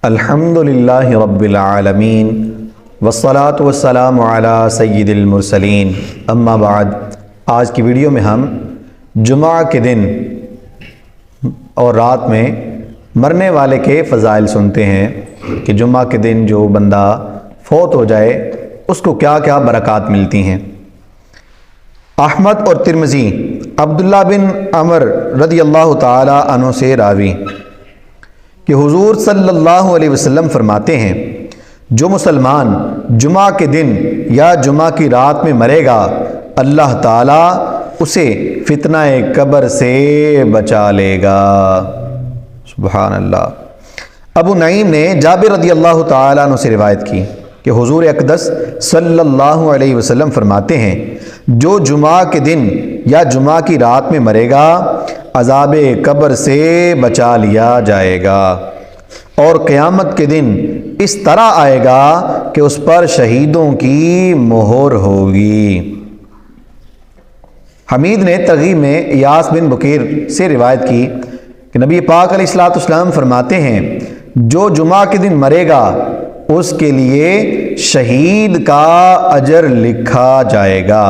الحمدللہ رب العالمین والصلاة والسلام علی سید المرسلین اما بعد۔ آج کی ویڈیو میں ہم جمعہ کے دن اور رات میں مرنے والے کے فضائل سنتے ہیں کہ جمعہ کے دن جو بندہ فوت ہو جائے اس کو کیا کیا برکات ملتی ہیں۔ احمد اور ترمذی عبداللہ بن عمر رضی اللہ تعالی عنہ سے راوی کہ حضور صلی اللہ علیہ وسلم فرماتے ہیں، جو مسلمان جمعہ کے دن یا جمعہ کی رات میں مرے گا اللہ تعالیٰ اسے فتنہ قبر سے بچا لے گا۔ سبحان اللہ۔ ابو نعیم نے جابر رضی اللہ تعالیٰ عنہ سے روایت کی کہ حضور اقدس صلی اللہ علیہ وسلم فرماتے ہیں، جو جمعہ کے دن یا جمعہ کی رات میں مرے گا عذاب قبر سے بچا لیا جائے گا، اور قیامت کے دن اس طرح آئے گا کہ اس پر شہیدوں کی مہر ہوگی۔ حمید نے ترغیب میں ایاس بن بکیر سے روایت کی کہ نبی پاک علیہ الصلوۃ والسلام فرماتے ہیں، جو جمعہ کے دن مرے گا اس کے لیے شہید کا اجر لکھا جائے گا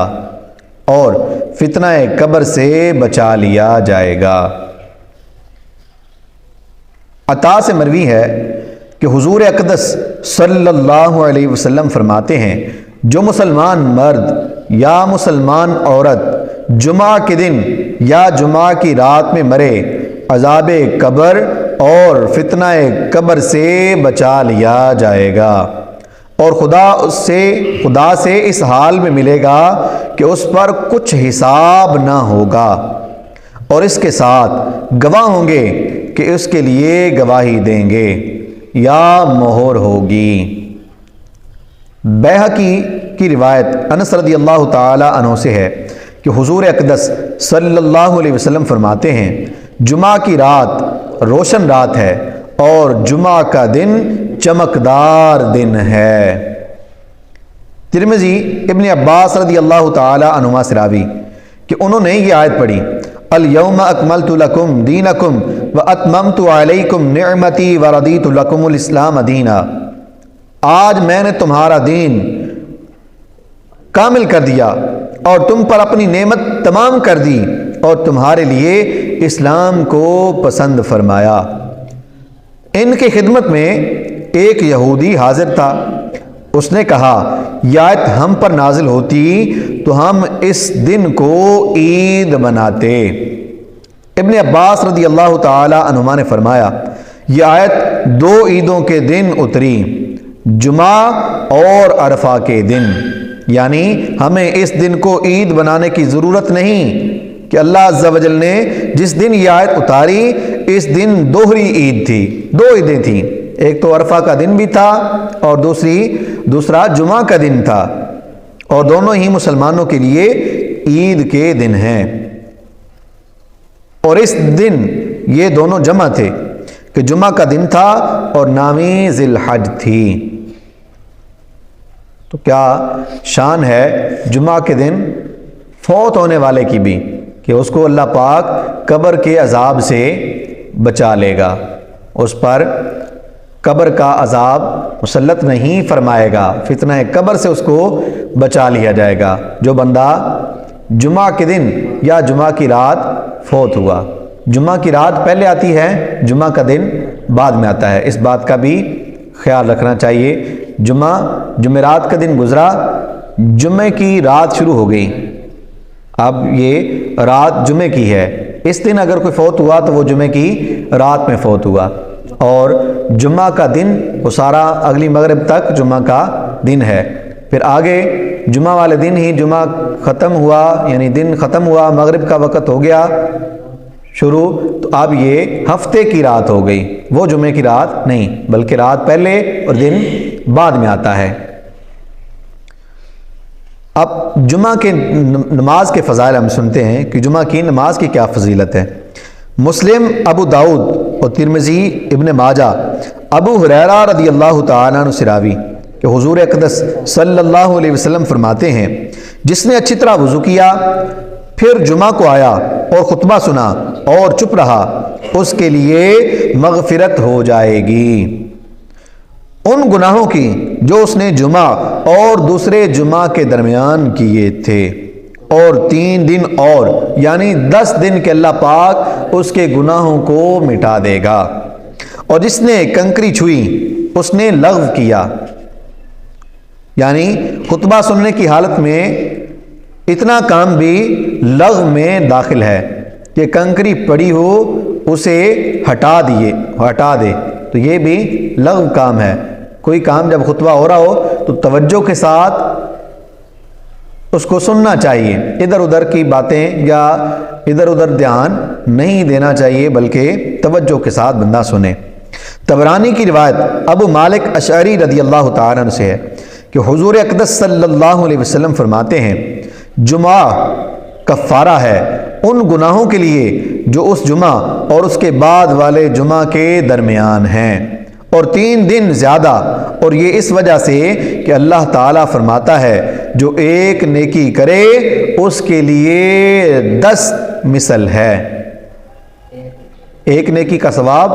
اور فتنہ قبر سے بچا لیا جائے گا۔ عطا سے مروی ہے کہ حضور اقدس صلی اللہ علیہ وسلم فرماتے ہیں، جو مسلمان مرد یا مسلمان عورت جمعہ کے دن یا جمعہ کی رات میں مرے عذاب قبر اور فتنہ قبر سے بچا لیا جائے گا، اور خدا سے اس حال میں ملے گا کہ اس پر کچھ حساب نہ ہوگا، اور اس کے ساتھ گواہ ہوں گے کہ اس کے لیے گواہی دیں گے یا مہر ہوگی۔ بیہقی کی روایت انس رضی اللہ تعالی عنہ سے ہے کہ حضور اقدس صلی اللہ علیہ وسلم فرماتے ہیں، جمعہ کی رات روشن رات ہے اور جمعہ کا دن چمکدار دن ہے۔ ترمذی ابن عباس رضی اللہ تعالی عنہما سے راوی کہ انہوں نے یہ آیت پڑھی، الیوم اکملت لکم دینکم واتممت علیکم نعمتی ورضیت لکم الاسلام دینا، آج میں نے تمہارا دین کامل کر دیا اور تم پر اپنی نعمت تمام کر دی اور تمہارے لیے اسلام کو پسند فرمایا۔ ان کی خدمت میں ایک یہودی حاضر تھا، اس نے کہا، یہ آیت ہم پر نازل ہوتی تو ہم اس دن کو عید مناتے۔ ابن عباس رضی اللہ تعالی عنہما نے فرمایا، یہ آیت دو عیدوں کے دن اتری، جمعہ اور عرفہ کے دن، یعنی ہمیں اس دن کو عید بنانے کی ضرورت نہیں کہ اللہ عز و جل نے جس دن یہ آیت اتاری اس دن دوہری عید تھی، دو عیدیں تھیں، ایک تو عرفہ کا دن بھی تھا اور دوسرا جمعہ کا دن تھا، اور دونوں ہی مسلمانوں کے لیے عید کے دن ہیں، اور اس دن یہ دونوں جمع تھے کہ جمعہ کا دن تھا اور نامی ذی الحج تھی۔ تو کیا شان ہے جمعہ کے دن فوت ہونے والے کی بھی کہ اس کو اللہ پاک قبر کے عذاب سے بچا لے گا، اس پر قبر کا عذاب مسلط نہیں فرمائے گا، فتنہ قبر سے اس کو بچا لیا جائے گا جو بندہ جمعہ کے دن یا جمعہ کی رات فوت ہوا۔ جمعہ کی رات پہلے آتی ہے، جمعہ کا دن بعد میں آتا ہے، اس بات کا بھی خیال رکھنا چاہیے۔ جمعرات کا دن گزرا، جمعے کی رات شروع ہو گئی، اب یہ رات جمعے کی ہے، اس دن اگر کوئی فوت ہوا تو وہ جمعے کی رات میں فوت ہوا، اور جمعہ کا دن وہ سارا اگلی مغرب تک جمعہ کا دن ہے، پھر آگے جمعہ والے دن ہی جمعہ ختم ہوا، یعنی دن ختم ہوا، مغرب کا وقت ہو گیا شروع، تو اب یہ ہفتے کی رات ہو گئی، وہ جمعے کی رات نہیں بلکہ رات پہلے اور دن بعد میں آتا ہے۔ اب جمعہ کے نماز کے فضائل ہم سنتے ہیں کہ جمعہ کی نماز کی کیا فضیلت ہے۔ مسلم، ابو داؤد اور ترمذی، ابن ماجہ، ابو ہریرہ رضی اللہ تعالیٰ عنہ سے راوی کہ حضور اقدس صلی اللہ علیہ وسلم فرماتے ہیں، جس نے اچھی طرح وضو کیا پھر جمعہ کو آیا اور خطبہ سنا اور چپ رہا اس کے لیے مغفرت ہو جائے گی۔ ان گناہوں کی جو اس نے جمعہ اور دوسرے جمعہ کے درمیان کیے تھے، اور 3 دن اور یعنی 10 دن کے اللہ پاک اس کے گناہوں کو مٹا دے گا۔ اور جس نے کنکری چھوئی اس نے لغو کیا، یعنی خطبہ سننے کی حالت میں اتنا کام بھی لغو میں داخل ہے کہ کنکری پڑی ہو اسے ہٹا دے، تو یہ بھی لغو کام ہے۔ کوئی کام جب خطبہ ہو رہا ہو تو توجہ کے ساتھ اس کو سننا چاہیے، ادھر ادھر کی باتیں یا ادھر ادھر دھیان نہیں دینا چاہیے، بلکہ توجہ کے ساتھ بندہ سنے۔ طبرانی کی روایت ابو مالک اشعری رضی اللہ تعالیٰ عنہ سے ہے کہ حضور اقدس صلی اللہ علیہ وسلم فرماتے ہیں، جمعہ کفارہ ہے ان گناہوں کے لیے جو اس جمعہ اور اس کے بعد والے جمعہ کے درمیان ہیں، اور 3 دن زیادہ، اور یہ اس وجہ سے کہ اللہ تعالیٰ فرماتا ہے جو ایک نیکی کرے اس کے لیے 10 مثل ہے، ایک نیکی کا ثواب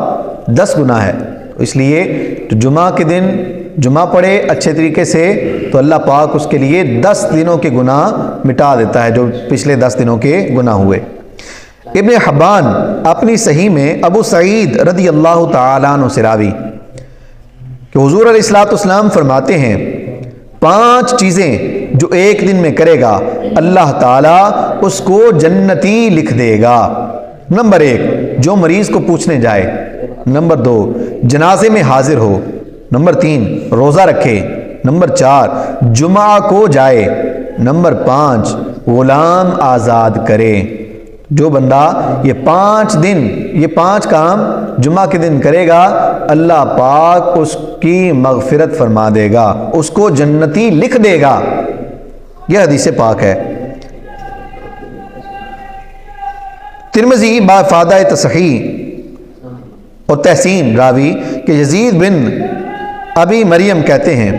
10 گنا ہے۔ اس لیے تو جمعہ کے دن جمعہ پڑھے اچھے طریقے سے تو اللہ پاک اس کے لیے 10 دنوں کے گناہ مٹا دیتا ہے جو پچھلے 10 دنوں کے گناہ ہوئے۔ ابن حبان اپنی صحیح میں ابو سعید رضی اللہ تعالیٰ عنہ سے راوی کہ حضور علیہ الصلوۃ والسلام فرماتے ہیں 5 چیزیں جو ایک دن میں کرے گا اللہ تعالیٰ اس کو جنتی لکھ دے گا۔ نمبر 1 جو مریض کو پوچھنے جائے، نمبر 2 جنازے میں حاضر ہو، نمبر 3 روزہ رکھے، نمبر 4 جمعہ کو جائے، نمبر 5 غلام آزاد کرے۔ جو بندہ یہ 5 کام جمعہ کے دن کرے گا اللہ پاک اس کی مغفرت فرما دے گا، اس کو جنتی لکھ دے گا۔ یہ حدیث پاک ہے۔ ترمذی بافادہ تصحیح اور تحسین راوی کہ یزید بن ابی مریم کہتے ہیں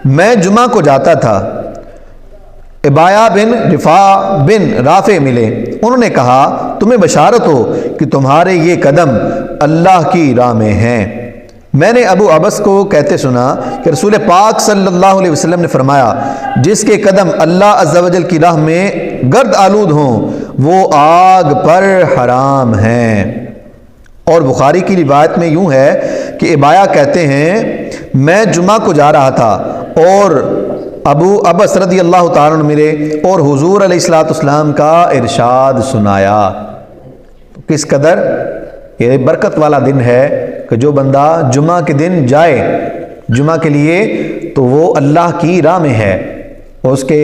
میں جمعہ کو جاتا تھا، ابایا بن رفاع بن رافع ملے، انہوں نے کہا تمہیں بشارت ہو کہ تمہارے یہ قدم اللہ کی راہ میں ہیں۔ میں نے ابو عبس کو کہتے سنا کہ رسول پاک صلی اللہ علیہ وسلم نے فرمایا جس کے قدم اللہ عز و جل کی راہ میں گرد آلود ہوں وہ آگ پر حرام ہیں۔ اور بخاری کی روایت میں یوں ہے کہ ابایا کہتے ہیں میں جمعہ کو جا رہا تھا اور ابو عبس رضی اللہ تعالیٰ عنہ ملے اور حضور علیہ الصلوۃ والسلام کا ارشاد سنایا۔ کس قدر یہ برکت والا دن ہے کہ جو بندہ جمعہ کے دن جائے جمعہ کے لیے تو وہ اللہ کی راہ میں ہے، اس کے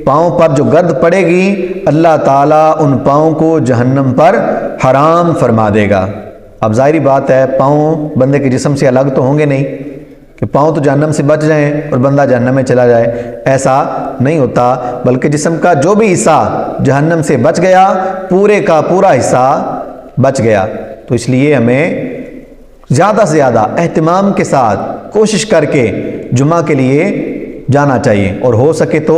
پاؤں پر جو گرد پڑے گی اللہ تعالیٰ ان پاؤں کو جہنم پر حرام فرما دے گا۔ اب ظاہری بات ہے پاؤں بندے کے جسم سے الگ تو ہوں گے نہیں کہ پاؤں تو جہنم سے بچ جائیں اور بندہ جہنم میں چلا جائے، ایسا نہیں ہوتا، بلکہ جسم کا جو بھی حصہ جہنم سے بچ گیا پورے کا پورا حصہ بچ گیا۔ تو اس لیے ہمیں زیادہ سے زیادہ اہتمام کے ساتھ کوشش کر کے جمعہ کے لیے جانا چاہیے، اور ہو سکے تو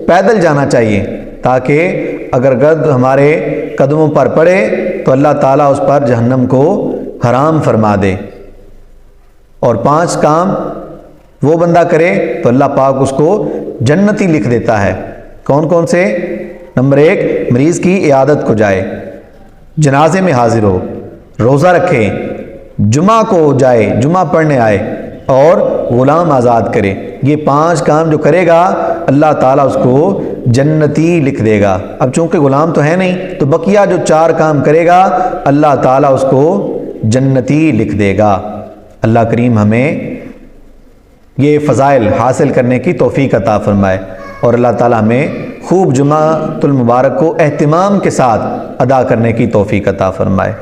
پیدل جانا چاہیے تاکہ اگر گرد ہمارے قدموں پر پڑے تو اللہ تعالیٰ اس پر جہنم کو حرام فرما دے۔ اور 5 کام وہ بندہ کرے تو اللہ پاک اس کو جنتی لکھ دیتا ہے۔ کون کون سے؟ نمبر 1 مریض کی عیادت کو جائے، جنازے میں حاضر ہو، روزہ رکھے، جمعہ کو جائے، جمعہ پڑھنے آئے، اور غلام آزاد کرے۔ یہ 5 کام جو کرے گا اللہ تعالیٰ اس کو جنتی لکھ دے گا۔ اب چونکہ غلام تو ہے نہیں تو بقیہ جو 4 کام کرے گا اللہ تعالیٰ اس کو جنتی لکھ دے گا۔ اللہ کریم ہمیں یہ فضائل حاصل کرنے کی توفیق عطا فرمائے، اور اللہ تعالیٰ ہمیں خوب جمعہ المبارک کو اہتمام کے ساتھ ادا کرنے کی توفیق عطا فرمائے۔